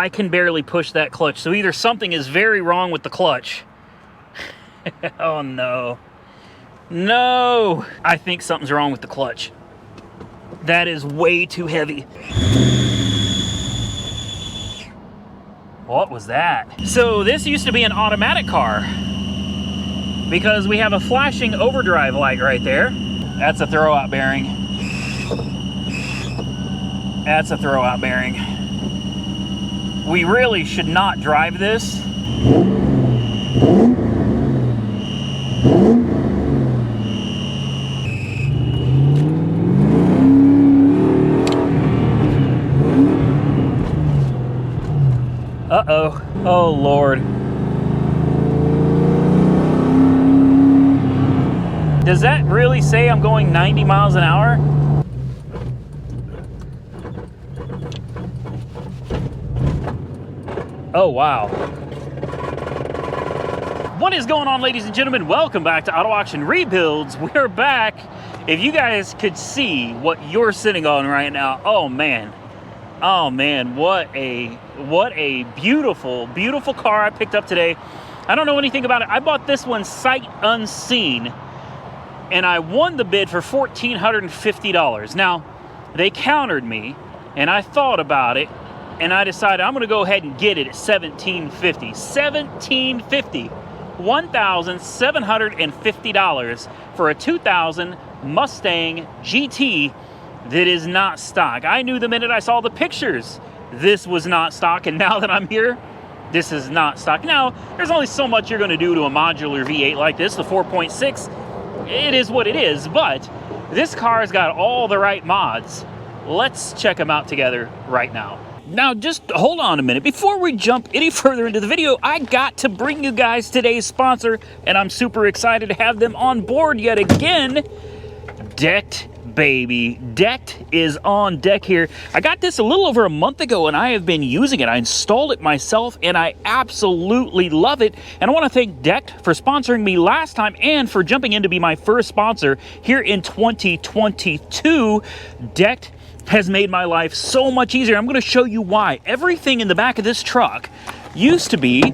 I can barely push that clutch. So either something is very wrong with the clutch. Oh no. No! I think something's wrong with the clutch. That is way too heavy. What was that? So this used to be an automatic car, because we have a flashing overdrive light right there. That's a throwout bearing. That's a throwout bearing. We really should not drive this. Uh-oh. Oh, Lord. Does that really say I'm going 90 miles an hour? Oh, wow. What is going on, ladies and gentlemen? Welcome back to Auto Auction Rebuilds. We're back. If you guys could see what you're sitting on right now, oh man. Oh man, what a beautiful, beautiful car I picked up today. I don't know anything about it. I bought this one sight unseen, and I won the bid for $1,450. Now, they countered me, and I thought about it, and I decided I'm gonna go ahead and get it at $1,750. $1,750. $1,750 for a 2000 Mustang GT that is not stock. I knew the minute I saw the pictures this was not stock, and now that I'm here, this is not stock. Now, there's only so much you're gonna do to a modular V8 like this, the 4.6. It is what it is, but this car has got all the right mods. Let's check them out together right now. Now, just hold on a minute. Before we jump any further into the video, I got to bring you guys today's sponsor, and I'm super excited to have them on board yet again. Decked, baby. Decked is on deck here. I got this a little over a month ago, and I have been using it. I installed it myself, and I absolutely love it. And I want to thank Decked for sponsoring me last time and for jumping in to be my first sponsor here in 2022. Decked has made my life so much easier. I'm going to show you why. Everything in the back of this truck used to be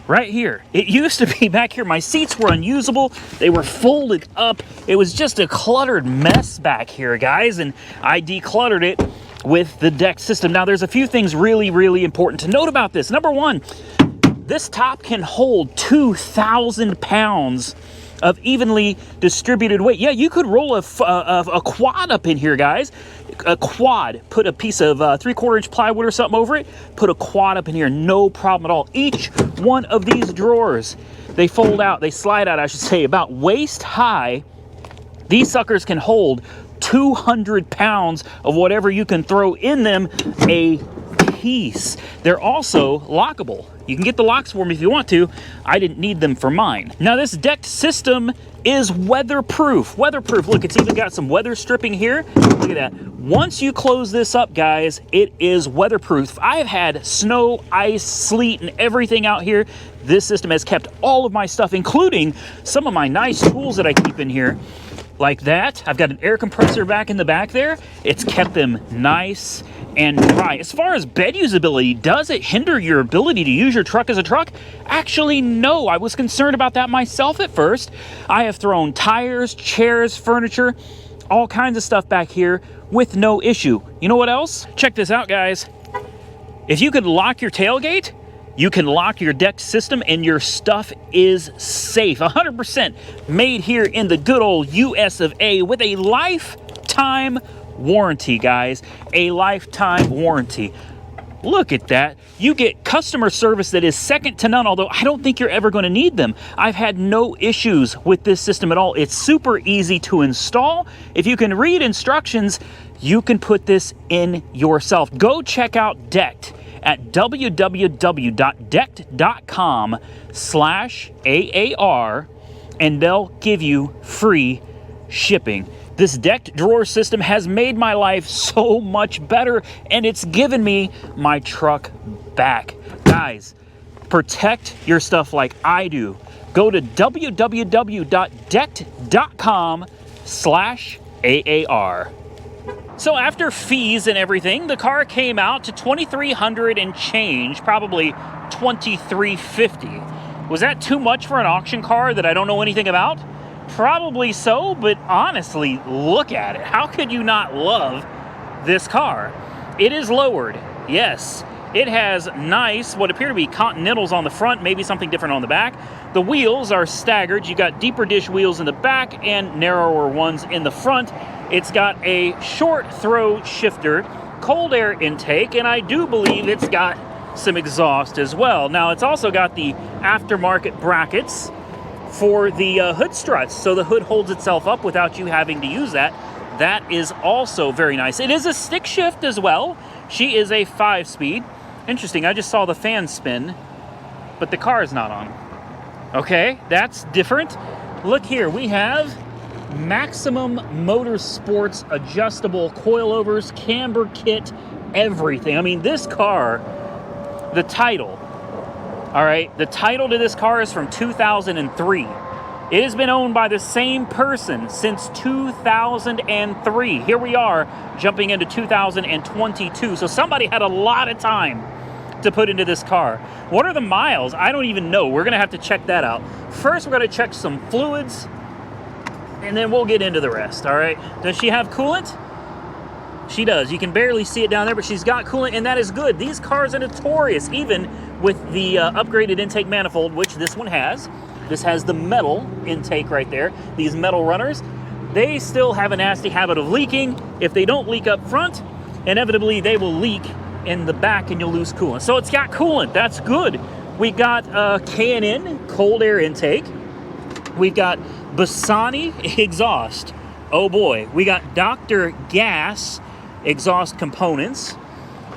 right here. It used to be back here. My seats were unusable. They were folded up. It was just a cluttered mess back here, guys, and I decluttered it with the Decked system. Now, there's a few things really, really important to note about this. Number one, this top can hold 2,000 pounds of evenly distributed weight. Yeah, you could roll a quad up in here, guys. A quad. Put a piece of 3/4 inch plywood or something over it. Put a quad up in here. No problem at all. Each one of these drawers, they fold out, they slide out, I should say, about waist high. These suckers can hold 200 pounds of whatever you can throw in them a piece. They're also lockable. You can get the locks for me if you want to. I didn't need them for mine. Now, this Decked system is weatherproof. Weatherproof. Look, it's even got some weather stripping here. Look at that. Once you close this up, guys, it is weatherproof. I have had snow, ice, sleet, and everything out here. This system has kept all of my stuff, including some of my nice tools that I keep in here, like that. I've got an air compressor back in the back there. It's kept them nice and dry. As far as bed usability, does it hinder your ability to use your truck as a truck? Actually, no. I was concerned about that myself at first. I have thrown tires, chairs, furniture, all kinds of stuff back here with no issue. You know what else? Check this out, guys. If you could lock your tailgate, you can lock your Decked system and your stuff is safe. 100% made here in the good old US of A with a lifetime warranty, guys. A lifetime warranty. Look at that. You get customer service that is second to none, although I don't think you're ever going to need them. I've had no issues with this system at all. It's super easy to install. If you can read instructions, you can put this in yourself. Go check out Decked at www.decked.com/AAR, and they'll give you free shipping. This Decked drawer system has made my life so much better, and it's given me my truck back. Guys, protect your stuff like I do. Go to www.decked.com/AAR. So after fees and everything, the car came out to $2,300 and change, probably $2,350. Was that too much for an auction car that I don't know anything about? Probably so, but honestly, look at it. How could you not love this car? It is lowered, yes. It has nice, what appear to be Continentals on the front, maybe something different on the back. The wheels are staggered. You got deeper dish wheels in the back and narrower ones in the front. It's got a short throw shifter, cold air intake, and I do believe it's got some exhaust as well. Now, it's also got the aftermarket brackets for the hood struts, so the hood holds itself up without you having to use that. That is also very nice. It is a stick shift as well. She is a 5-speed. Interesting, I just saw the fan spin, but the car is not on. Okay, that's different. Look here, we have Maximum Motorsports adjustable coilovers, camber kit, everything. I mean, this car, the title, all right, the title to this car is from 2003. It has been owned by the same person since 2003. Here we are jumping into 2022. So somebody had a lot of time to put into this car. What are the miles? I don't even know. We're going to have to check that out. First, we're going to check some fluids, and then we'll get into the rest, all right? Does she have coolant? She does. You can barely see it down there, but she's got coolant, and that is good. These cars are notorious, even with the upgraded intake manifold, which this one has. This has the metal intake right there. These metal runners, they still have a nasty habit of leaking. If they don't leak up front, inevitably they will leak in the back and you'll lose coolant. So it's got coolant, that's good. We got K&N cold air intake. We've got Bassani exhaust. Oh boy, we got Dr. Gas exhaust components.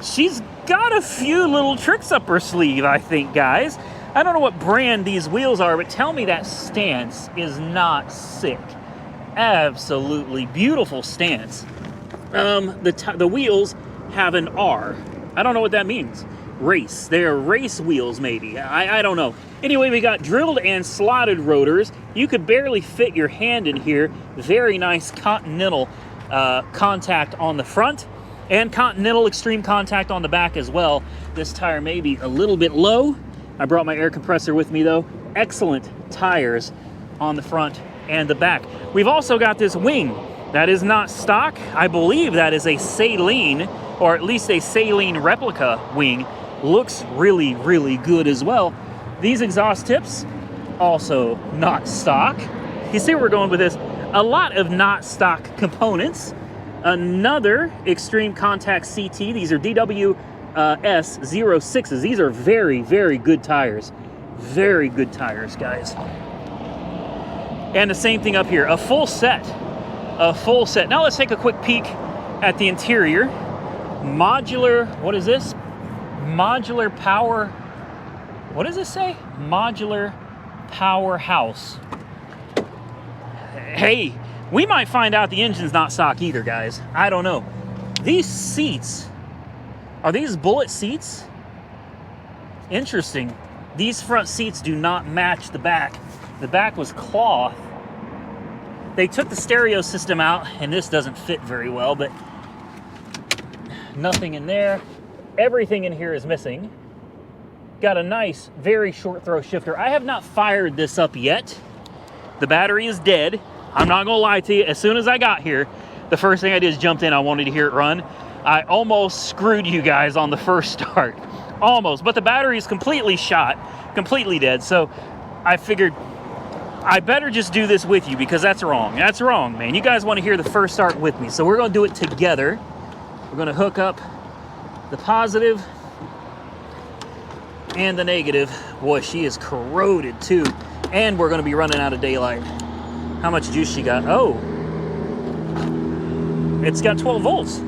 She's got a few little tricks up her sleeve, I think, guys. I don't know what brand these wheels are, but tell me that stance is not sick. Absolutely beautiful stance. The wheels have an R. I don't know what that means. Race. They're race wheels, maybe. I don't know. Anyway, we got drilled and slotted rotors. You could barely fit your hand in here. Very nice Continental contact on the front and Continental extreme contact on the back as well. This tire may be a little bit low. I brought my air compressor with me though. Excellent tires on the front and the back. We've also got this wing. That is not stock. I believe that is a Saline, or at least a Saline replica wing. Looks really, really good as well. These exhaust tips, also not stock. You see where we're going with this? A lot of not stock components. Another extreme contact CT. These are DW S06s. These are very, very good tires. Very good tires, guys. And the same thing up here. A full set. A full set. Now let's take a quick peek at the interior. Modular, what is this? Modular power, what does this say? Modular powerhouse. Hey, we might find out the engine's not stock either, guys. I don't know. These seats, are these bullet seats? Interesting. These front seats do not match the back. The back was cloth. They took the stereo system out, and this doesn't fit very well, but nothing in there. Everything in here is missing. Got a nice, very short throw shifter. I have not fired this up yet. The battery is dead. I'm not gonna lie to you. As soon as I got here, the first thing I did is jumped in. I wanted to hear it run. I almost screwed you guys on the first start. Almost, but the battery is completely shot, completely dead. So I figured I better just do this with you because that's wrong. That's wrong, man. You guys want to hear the first start with me. So we're gonna do it together. We're gonna hook up the positive and the negative. Boy, she is corroded too. And we're gonna be running out of daylight. How much juice she got? Oh, it's got 12 volts.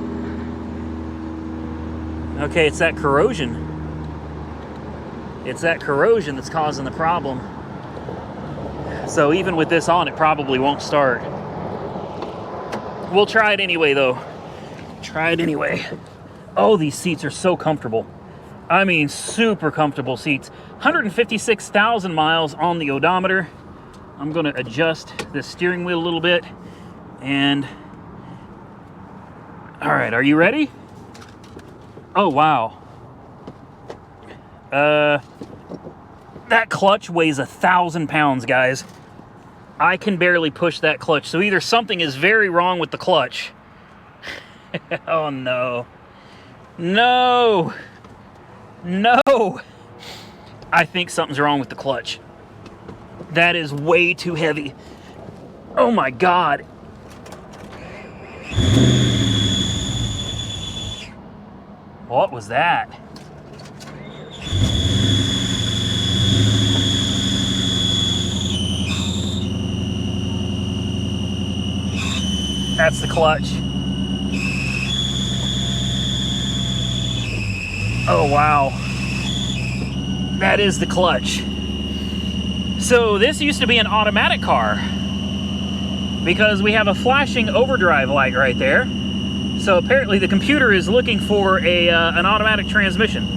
Okay, it's that corrosion. It's that corrosion that's causing the problem. So even with this on, it probably won't start. We'll try it anyway though. Try it anyway. Oh, these seats are so comfortable. I mean, super comfortable seats. 156,000 miles on the odometer. I'm gonna adjust the steering wheel a little bit, and All right, are you ready? Oh, wow. That clutch weighs 1,000 pounds, guys. I can barely push that clutch. So either something is very wrong with the clutch. Oh, no. No. No. I think something's wrong with the clutch. That is way too heavy. Oh, my God. What was that? That's the clutch. Oh, wow. That is the clutch. So this used to be an automatic car because we have a flashing overdrive light right there. So apparently the computer is looking for an automatic transmission.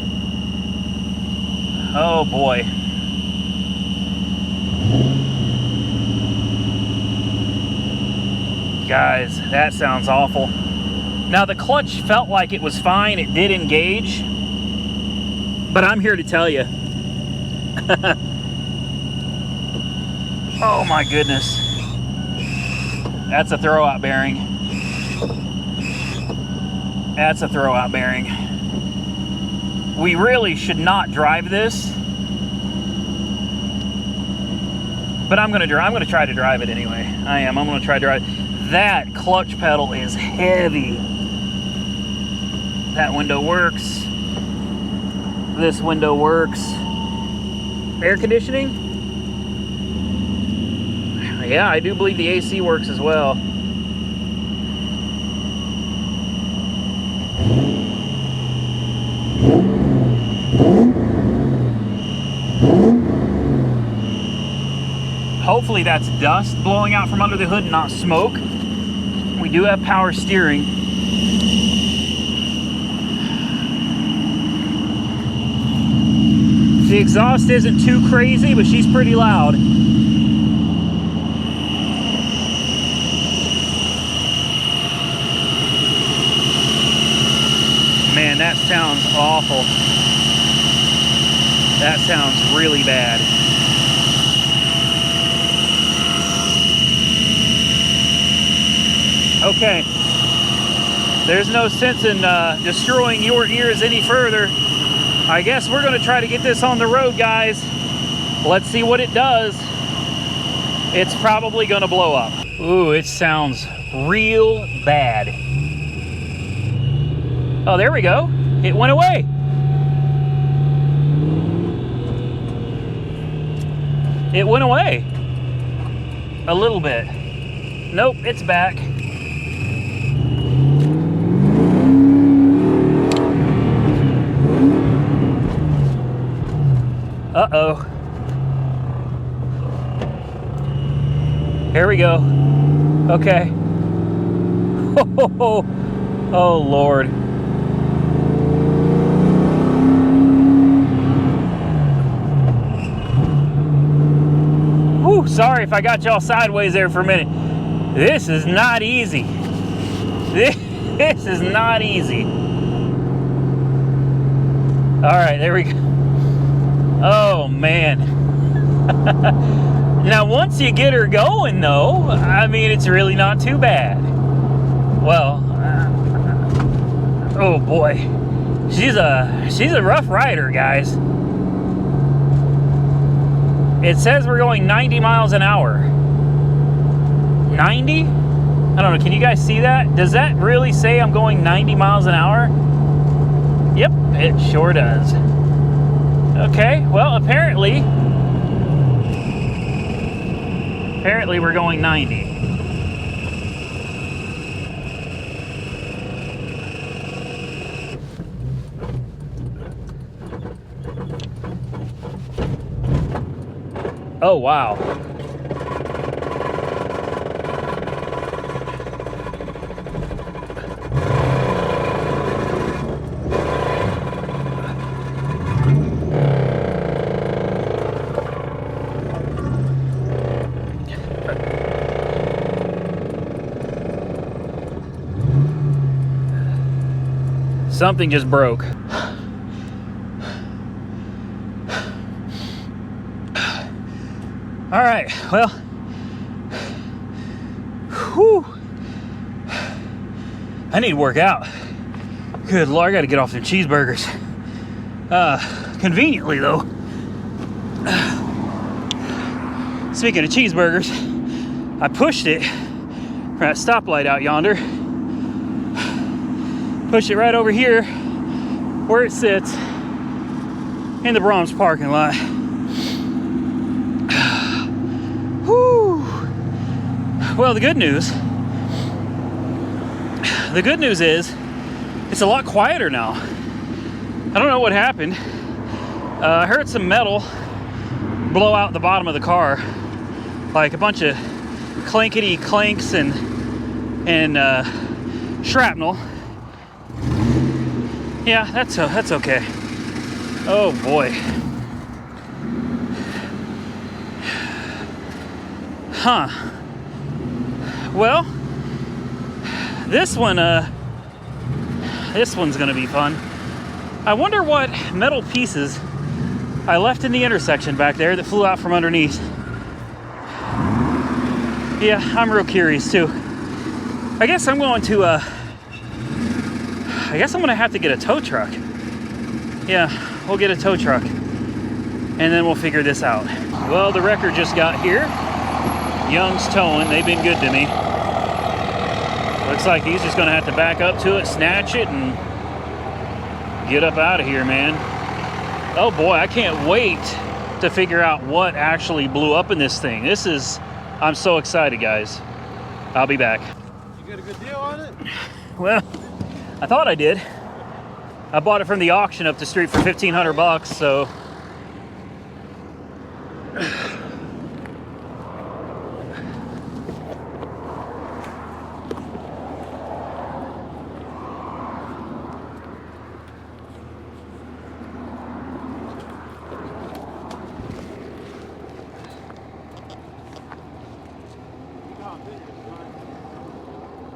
Oh boy. Guys, that sounds awful. Now the clutch felt like it was fine. It did engage. But I'm here to tell you. Oh my goodness. That's a throwout bearing. That's a throwout bearing. We really should not drive this. But I'm gonna try to drive it anyway. I am. I'm gonna try to drive it. That clutch pedal is heavy. That window works. This window works. Air conditioning? Yeah, I do believe the AC works as well. Hopefully that's dust blowing out from under the hood, not smoke. We do have power steering. The exhaust isn't too crazy, but she's pretty loud. Man, that sounds awful. That sounds really bad. Okay, there's no sense in destroying your ears any further. I guess we're going to try to get this on the road, guys. Let's see what it does. It's probably going to blow up. Ooh, it sounds real bad. Oh, there we go. It went away. It went away. A little bit. Nope, it's back. Uh-oh. Here we go. Okay. Oh, Lord. Whew, sorry if I got y'all sideways there for a minute. This is not easy. This is not easy. All right, there we go. Oh, man. Now, once you get her going, though, I mean, it's really not too bad. Well, oh, boy. She's a rough rider, guys. It says we're going 90 miles an hour. 90? I don't know. Can you guys see that? Does that really say I'm going 90 miles an hour? Yep, it sure does. Okay, well, apparently we're going 90. Oh, wow. Something just broke. All right, well, whew. I need to work out. Good Lord, I gotta get off them cheeseburgers. Conveniently though, speaking of cheeseburgers, I pushed it from that stoplight out yonder. Pushed it right over here where it sits in the Brahms parking lot. Whew. Well, the good news is it's a lot quieter now. I don't know what happened. I heard some metal blow out the bottom of the car, like a bunch of clankety clanks and shrapnel. Yeah, that's okay. Oh boy. Huh. Well, this one's gonna be fun. I wonder what metal pieces I left in the intersection back there that flew out from underneath. Yeah, I'm real curious too. I guess I'm gonna have to get a tow truck. Yeah, we'll get a tow truck and then we'll figure this out. Well, the wrecker just got here. Young's towing, they've been good to me. Looks like he's just gonna have to back up to it, snatch it, and get up out of here, man. Oh boy, I can't wait to figure out what actually blew up in this thing. I'm so excited, guys. I'll be back. You got a good deal on it? Well, I thought I did. I bought it from the auction up the street for 1,500 bucks, so.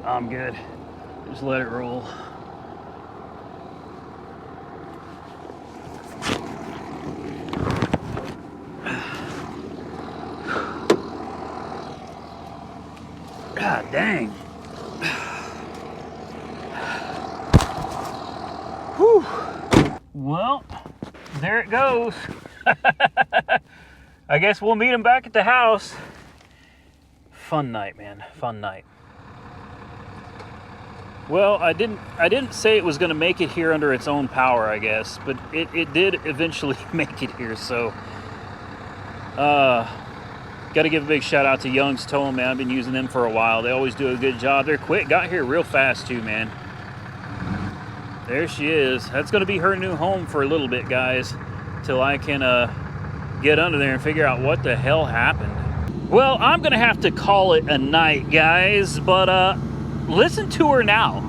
I'm good. Just let it roll. God dang. Whew. Well, there it goes. I guess we'll meet him back at the house. Fun night, man. Fun night. Well, I didn't say it was going to make it here under its own power, I guess, but it did eventually make it here, so got to give a big shout out to Young's Towing, man. I've been using them for a while. They always do a good job. They're quick. Got here real fast too, man. There she is. That's going to be her new home for a little bit, guys, till I can get under there and figure out what the hell happened. Well, I'm going to have to call it a night, guys, but listen to her now.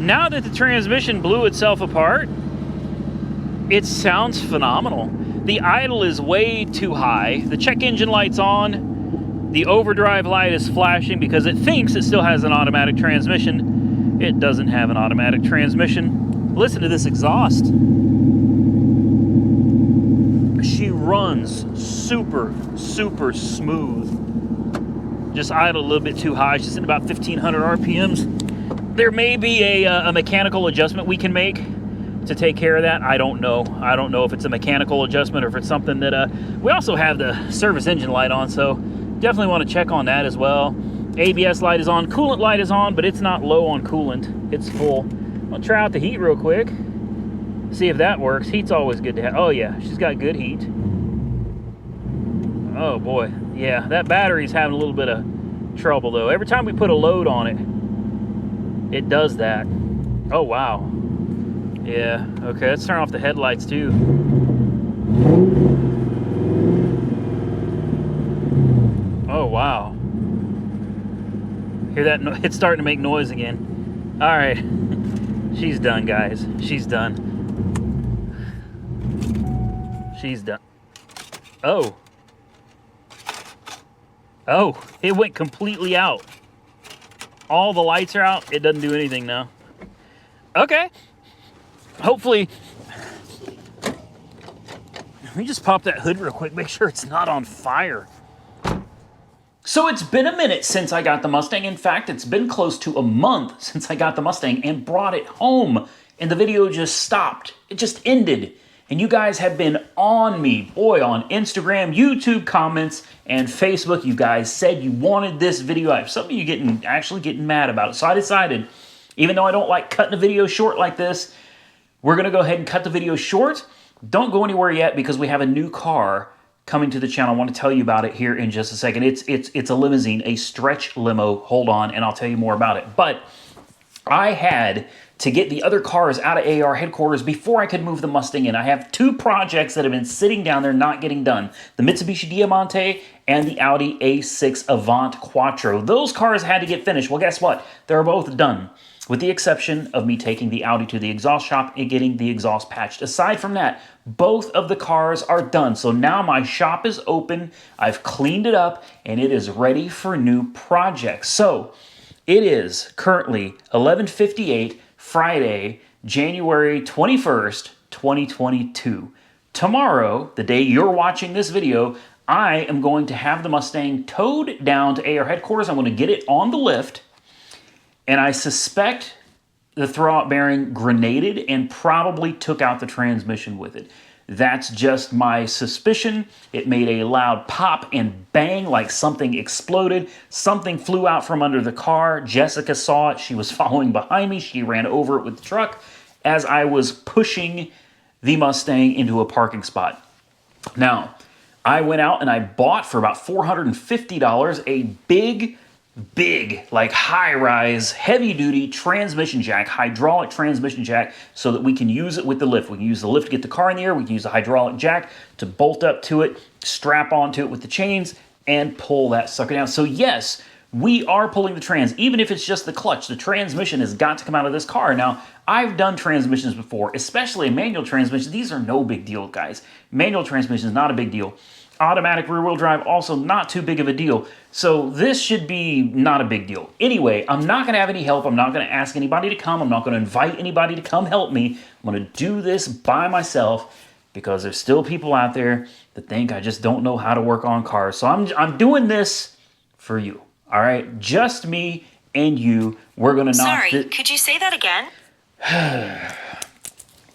Now that the transmission blew itself apart, it sounds phenomenal. The idle is way too high. The check engine light's on. The overdrive light is flashing because it thinks it still has an automatic transmission. It doesn't have an automatic transmission. Listen to this exhaust. She runs super, super smooth. Just idle a little bit too high. She's at about 1,500 RPMs. There may be a mechanical adjustment we can make to take care of that. I don't know. I don't know if it's a mechanical adjustment or if it's something that... we also have the service engine light on, so definitely want to check on that as well. ABS light is on. Coolant light is on, but it's not low on coolant. It's full. I'll try out the heat real quick. See if that works. Heat's always good to have. Oh, yeah. She's got good heat. Oh, boy. Yeah, that battery's having a little bit of trouble, though. Every time we put a load on it, it does that. Oh, wow. Yeah, okay, let's turn off the headlights, too. Oh, wow. Hear that? It's starting to make noise again. All right. She's done, guys. She's done. She's done. Oh. Oh, it went completely out. All the lights are out. It doesn't do anything now. Okay. hopefully, let me just pop that hood real quick, make sure it's not on fire. So it's been a minute since I got the Mustang. In fact, it's been close to a month since I got the Mustang and brought it home. And the video just stopped. It just ended. And you guys have been on me. Boy, on Instagram, YouTube comments, and Facebook, you guys said you wanted this video. I have some of you actually getting mad about it. So I decided, even though I don't like cutting a video short like this, we're going to go ahead and cut the video short. Don't go anywhere yet because we have a new car coming to the channel. I want to tell you about it here in just a second. It's a limousine, a stretch limo. Hold on, and I'll tell you more about it. But I had to get the other cars out of AR headquarters before I could move the Mustang in. I have two projects that have been sitting down there not getting done. The Mitsubishi Diamante and the Audi A6 Avant Quattro. Those cars had to get finished. Well, guess what? They're both done, with the exception of me taking the Audi to the exhaust shop and getting the exhaust patched. Aside from that, both of the cars are done. So now my shop is open, I've cleaned it up, and it is ready for new projects. So it is currently 11:58 Friday, January 21st, 2022. Tomorrow, the day you're watching this video, I am going to have the Mustang towed down to AR headquarters. I'm going to get it on the lift, and I suspect the throwout bearing grenaded and probably took out the transmission with it. That's just my suspicion. It made a loud pop and bang like something exploded. Something flew out from under the car. Jessica saw it. She was following behind me. She ran over it with the truck as I was pushing the Mustang into a parking spot. Now, I went out and I bought for about $450 a big, like high-rise, heavy-duty transmission jack, hydraulic transmission jack, so that we can use it with the lift. We can use the lift to get the car in the air. We can use the hydraulic jack to bolt up to it, strap onto it with the chains, and pull that sucker down. So yes, we are pulling the trans, even if it's just the clutch. The transmission has got to come out of this car. Now, I've done transmissions before, especially a manual transmission. These are no big deal, guys. Manual transmission is not a big deal. Automatic rear-wheel drive, also not too big of a deal. So this should be not a big deal. Anyway, I'm not going to have any help. I'm not going to ask anybody to come. I'm not going to invite anybody to come help me. I'm going to do this by myself because there's still people out there that think I just don't know how to work on cars. So I'm doing this for you, all right? Just me and you. We're going to knock Sorry, could you say that again?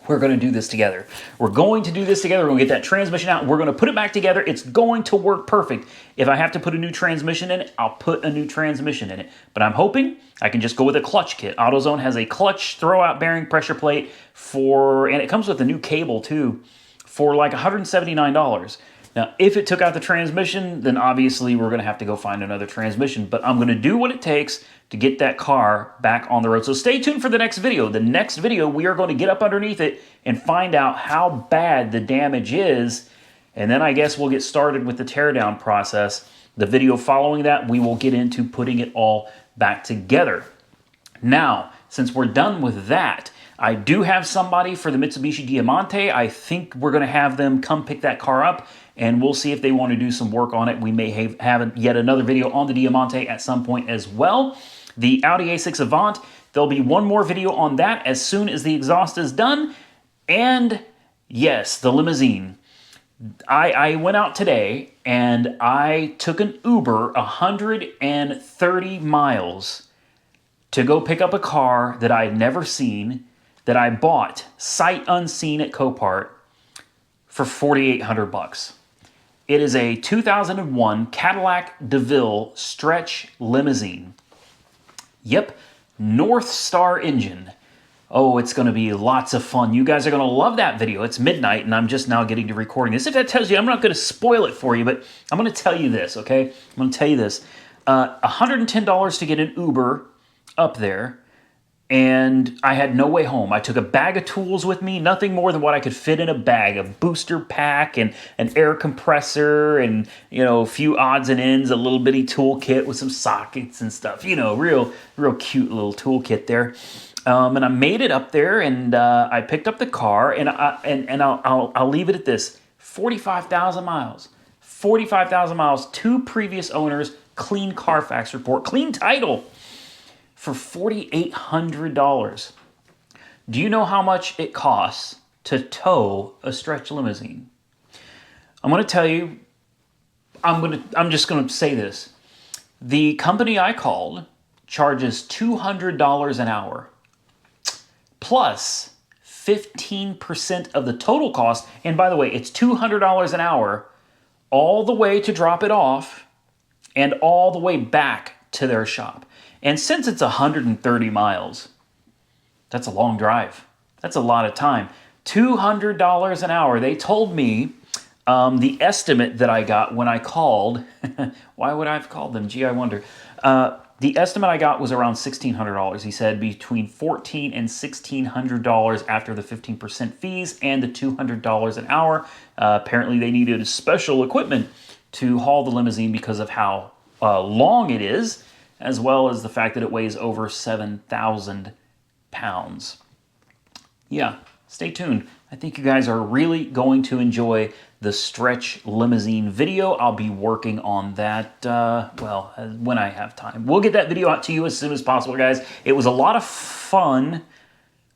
We're going to do this together. We're going to do this together. We're going to get that transmission out. We're going to put it back together. It's going to work perfect. If I have to put a new transmission in it, I'll put a new transmission in it. But I'm hoping I can just go with a clutch kit. AutoZone has a clutch throwout bearing pressure plate and it comes with a new cable too, for like $179. Now, if it took out the transmission, then obviously we're going to have to go find another transmission. But I'm going to do what it takes to get that car back on the road. So stay tuned for the next video. The next video, we are going to get up underneath it and find out how bad the damage is. And then I guess we'll get started with the teardown process. The video following that, we will get into putting it all back together. Now, since we're done with that, I do have somebody for the Mitsubishi Diamante. I think we're going to have them come pick that car up, and we'll see if they want to do some work on it. We may have yet another video on the Diamante at some point as well. The Audi A6 Avant, there'll be one more video on that as soon as the exhaust is done. And yes, the limousine. I went out today and I took an Uber 130 miles to go pick up a car that I'd never seen, that I bought sight unseen at Copart for $4,800. It is a 2001 Cadillac DeVille stretch limousine. Yep, North Star engine. Oh, it's going to be lots of fun. You guys are going to love that video. It's midnight, and I'm just now getting to recording this. If that tells you, I'm not going to spoil it for you, but I'm going to tell you this, okay? I'm going to tell you this. $110 to get an Uber up there, and I had no way home. I took a bag of tools with me, nothing more than what I could fit in a bag, a booster pack and an air compressor and, a few odds and ends, a little bitty toolkit with some sockets and stuff, real cute little toolkit there. And I made it up there, and I picked up the car, and I'll leave it at this: 45,000 miles. 45,000 miles, 2 previous owners, clean Carfax report, clean title, for $4,800. Do you know how much it costs to tow a stretch limousine? I'm going to tell you, I'm just going to say this. The company I called charges $200 an hour plus 15% of the total cost. And by the way, it's $200 an hour all the way to drop it off and all the way back to their shop. And since it's 130 miles, that's a long drive. That's a lot of time. $200 an hour. They told me the estimate that I got when I called, why would I have called them? Gee, I wonder. The estimate I got was around $1,600. He said between $1,400 and $1,600 after the 15% fees and the $200 an hour. Apparently they needed special equipment to haul the limousine because of how long it is, as well as the fact that it weighs over 7,000 pounds. Yeah, stay tuned. I think you guys are really going to enjoy the stretch limousine video. I'll be working on that, well, when I have time. We'll get that video out to you as soon as possible, guys. It was a lot of fun.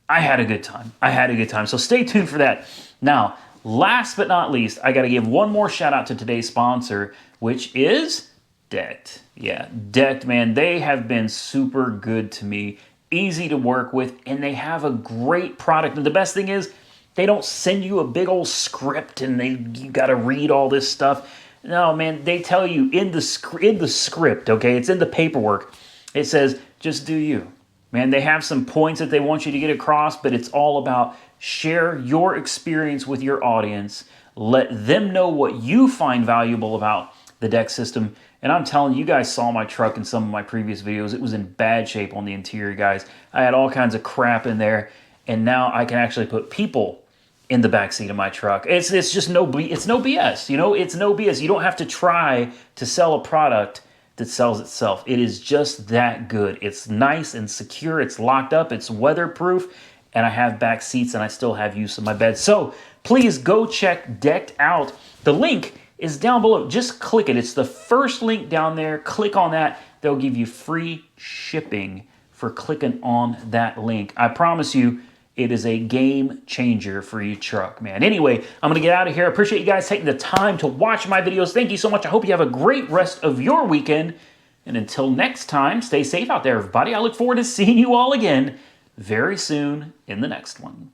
I had a good time. So stay tuned for that. Now, last but not least, I got to give one more shout out to today's sponsor, which is Decked. Yeah, Decked, man. They have been super good to me. Easy to work with, and they have a great product. And the best thing is, they don't send you a big old script and you got to read all this stuff. No, man, they tell you in the script, okay? It's in the paperwork. It says, just do you. Man, they have some points that they want you to get across, but it's all about share your experience with your audience. Let them know what you find valuable about the deck system. And I'm telling you, you guys saw my truck in some of my previous videos. It was in bad shape on the interior, guys. I had all kinds of crap in there. And now I can actually put people in the backseat of my truck. It's just no BS, you know? It's no BS. You don't have to try to sell a product that sells itself. It is just that good. It's nice and secure. It's locked up. It's weatherproof. And I have back seats and I still have use of my bed. So please go check Decked out. The link is down below. Just click it. It's the first link down there. Click on that. They'll give you free shipping for clicking on that link. I promise you, it is a game changer for your truck, man. Anyway, I'm going to get out of here. I appreciate you guys taking the time to watch my videos. Thank you so much. I hope you have a great rest of your weekend. And until next time, stay safe out there, everybody. I look forward to seeing you all again very soon in the next one.